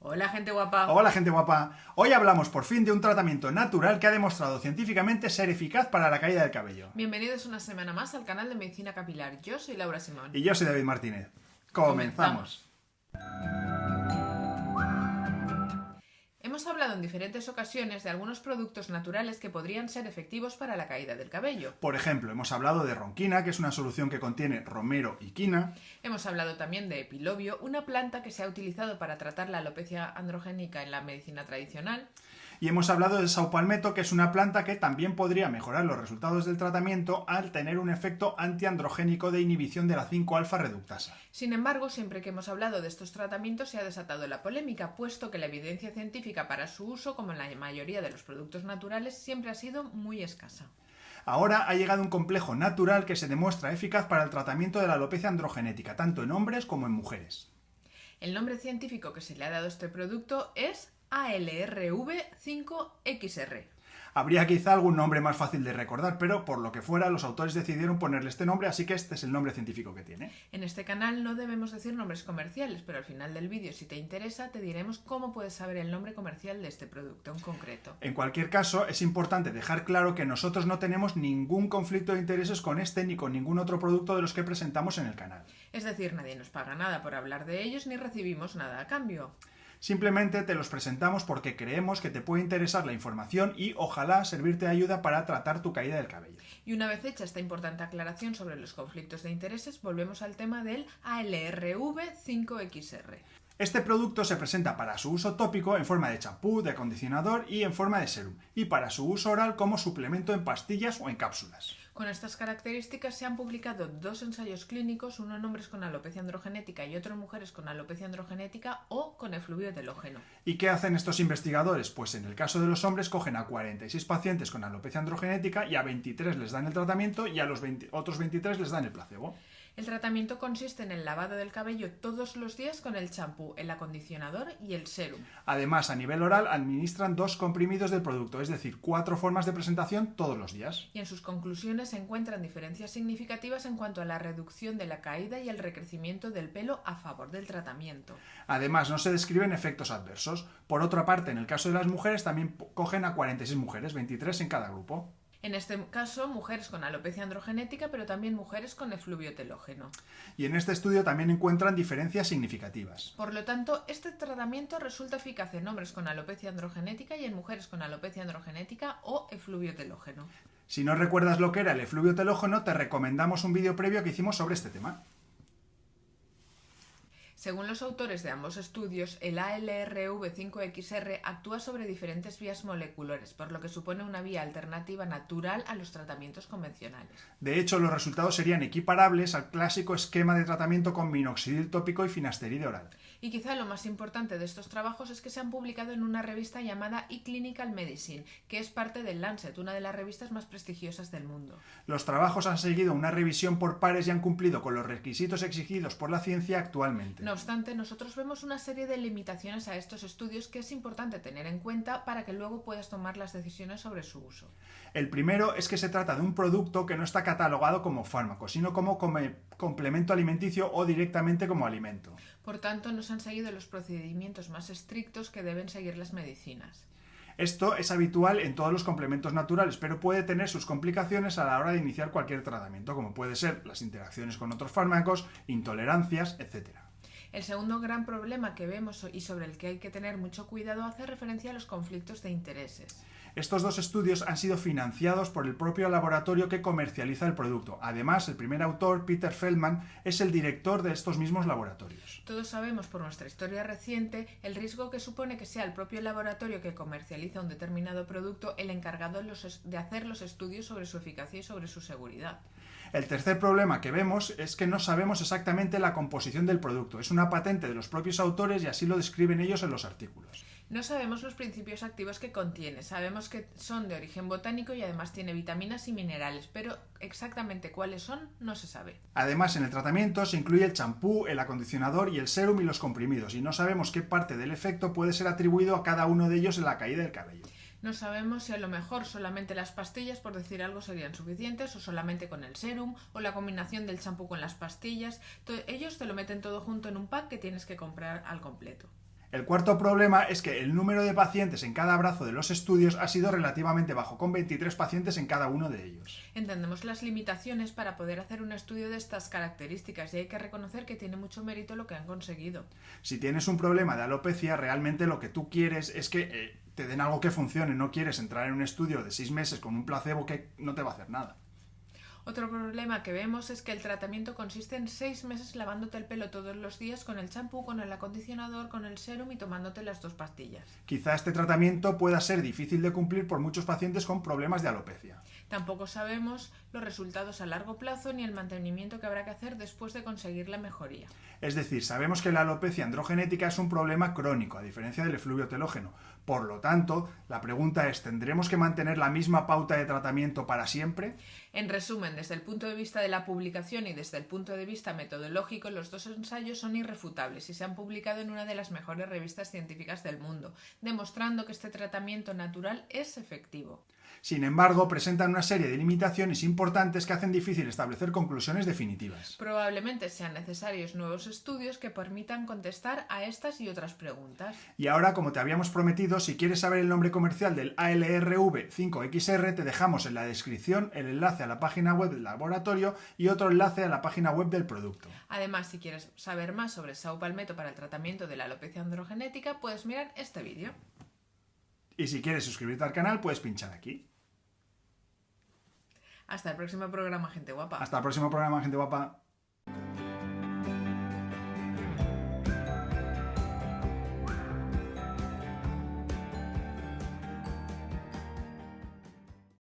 Hola, gente guapa. Hola gente guapa, hoy hablamos por fin de un tratamiento natural que ha demostrado científicamente ser eficaz para la caída del cabello. Bienvenidos una semana más al canal de Medicina Capilar. Yo soy Laura Simón. Y yo soy David Martínez. Comenzamos. Hemos hablado en diferentes ocasiones de algunos productos naturales que podrían ser efectivos para la caída del cabello. Por ejemplo, hemos hablado de ronquina, que es una solución que contiene romero y quina. Hemos hablado también de epilobio, una planta que se ha utilizado para tratar la alopecia androgénica en la medicina tradicional. Y hemos hablado de saupalmeto, que es una planta que también podría mejorar los resultados del tratamiento al tener un efecto antiandrogénico de inhibición de la 5-alfa reductasa. Sin embargo, siempre que hemos hablado de estos tratamientos se ha desatado la polémica, puesto que la evidencia científica para su uso, como en la mayoría de los productos naturales, siempre ha sido muy escasa. Ahora ha llegado un complejo natural que se demuestra eficaz para el tratamiento de la alopecia androgenética, tanto en hombres como en mujeres. El nombre científico que se le ha dado a este producto es ALRV5XR. Habría quizá algún nombre más fácil de recordar, pero por lo que fuera los autores decidieron ponerle este nombre, así que este es el nombre científico que tiene. En este canal no debemos decir nombres comerciales, pero al final del vídeo, si te interesa, te diremos cómo puedes saber el nombre comercial de este producto en concreto. En cualquier caso, es importante dejar claro que nosotros no tenemos ningún conflicto de intereses con este ni con ningún otro producto de los que presentamos en el canal. Es decir, nadie nos paga nada por hablar de ellos ni recibimos nada a cambio. Simplemente te los presentamos porque creemos que te puede interesar la información y ojalá servirte de ayuda para tratar tu caída del cabello. Y una vez hecha esta importante aclaración sobre los conflictos de intereses, volvemos al tema del ALRV5XR. Este producto se presenta para su uso tópico en forma de champú, de acondicionador y en forma de serum, y para su uso oral como suplemento en pastillas o en cápsulas. Con estas características se han publicado 2 ensayos clínicos, uno en hombres con alopecia androgenética y otro en mujeres con alopecia androgenética o con efluvio telógeno. ¿Y qué hacen estos investigadores? Pues en el caso de los hombres cogen a 46 pacientes con alopecia androgenética y a 23 les dan el tratamiento y a los otros 23 les dan el placebo. El tratamiento consiste en el lavado del cabello todos los días con el champú, el acondicionador y el serum. Además, a nivel oral administran 2 comprimidos del producto, es decir, 4 formas de presentación todos los días. Y en sus conclusiones se encuentran diferencias significativas en cuanto a la reducción de la caída y el recrecimiento del pelo a favor del tratamiento. Además, no se describen efectos adversos. Por otra parte, en el caso de las mujeres también cogen a 46 mujeres, 23 en cada grupo. En este caso, mujeres con alopecia androgenética, pero también mujeres con efluvio telógeno. Y en este estudio también encuentran diferencias significativas. Por lo tanto, este tratamiento resulta eficaz en hombres con alopecia androgenética y en mujeres con alopecia androgenética o efluvio telógeno. Si no recuerdas lo que era el efluvio telógeno, te recomendamos un vídeo previo que hicimos sobre este tema. Según los autores de ambos estudios, el ALRV5XR actúa sobre diferentes vías moleculares, por lo que supone una vía alternativa natural a los tratamientos convencionales. De hecho, los resultados serían equiparables al clásico esquema de tratamiento con minoxidil tópico y finasteride oral. Y quizá lo más importante de estos trabajos es que se han publicado en una revista llamada eClinical Medicine, que es parte del Lancet, una de las revistas más prestigiosas del mundo. Los trabajos han seguido una revisión por pares y han cumplido con los requisitos exigidos por la ciencia actualmente. No obstante, nosotros vemos una serie de limitaciones a estos estudios que es importante tener en cuenta para que luego puedas tomar las decisiones sobre su uso. El primero es que se trata de un producto que no está catalogado como fármaco, sino como complemento alimenticio o directamente como alimento. Por tanto, no se han seguido los procedimientos más estrictos que deben seguir las medicinas. Esto es habitual en todos los complementos naturales, pero puede tener sus complicaciones a la hora de iniciar cualquier tratamiento, como puede ser las interacciones con otros fármacos, intolerancias, etc. El segundo gran problema que vemos y sobre el que hay que tener mucho cuidado hace referencia a los conflictos de intereses. Estos 2 estudios han sido financiados por el propio laboratorio que comercializa el producto. Además, el primer autor, Peter Feldman, es el director de estos mismos laboratorios. Todos sabemos por nuestra historia reciente el riesgo que supone que sea el propio laboratorio que comercializa un determinado producto el encargado de hacer los estudios sobre su eficacia y sobre su seguridad. El tercer problema que vemos es que no sabemos exactamente la composición del producto. Es una patente de los propios autores y así lo describen ellos en los artículos. No sabemos los principios activos que contiene, sabemos que son de origen botánico y además tiene vitaminas y minerales, pero exactamente cuáles son no se sabe. Además, en el tratamiento se incluye el champú, el acondicionador y el serum y los comprimidos, y no sabemos qué parte del efecto puede ser atribuido a cada uno de ellos en la caída del cabello. No sabemos si a lo mejor solamente las pastillas, por decir algo, serían suficientes, o solamente con el serum, o la combinación del champú con las pastillas. Ellos te lo meten todo junto en un pack que tienes que comprar al completo. El cuarto problema es que el número de pacientes en cada brazo de los estudios ha sido relativamente bajo, con 23 pacientes en cada uno de ellos. Entendemos las limitaciones para poder hacer un estudio de estas características y hay que reconocer que tiene mucho mérito lo que han conseguido. Si tienes un problema de alopecia, realmente lo que tú quieres es que te den algo que funcione, no quieres entrar en un estudio de 6 meses con un placebo que no te va a hacer nada. Otro problema que vemos es que el tratamiento consiste en 6 meses lavándote el pelo todos los días con el champú, con el acondicionador, con el sérum y tomándote las 2 pastillas. Quizá este tratamiento pueda ser difícil de cumplir por muchos pacientes con problemas de alopecia. Tampoco sabemos los resultados a largo plazo ni el mantenimiento que habrá que hacer después de conseguir la mejoría. Es decir, sabemos que la alopecia androgenética es un problema crónico, a diferencia del efluvio telógeno. Por lo tanto, la pregunta es, ¿tendremos que mantener la misma pauta de tratamiento para siempre? En resumen, desde el punto de vista de la publicación y desde el punto de vista metodológico, los 2 ensayos son irrefutables y se han publicado en una de las mejores revistas científicas del mundo, demostrando que este tratamiento natural es efectivo. Sin embargo, presentan una serie de limitaciones importantes que hacen difícil establecer conclusiones definitivas. Probablemente sean necesarios nuevos estudios que permitan contestar a estas y otras preguntas. Y ahora, como te habíamos prometido, si quieres saber el nombre comercial del ALRV5XR, te dejamos en la descripción el enlace a la página web del laboratorio y otro enlace a la página web del producto. Además, si quieres saber más sobre Sao Palmetto para el tratamiento de la alopecia androgenética, puedes mirar este vídeo. Y si quieres suscribirte al canal, puedes pinchar aquí. Hasta el próximo programa, gente guapa. Hasta el próximo programa, gente guapa.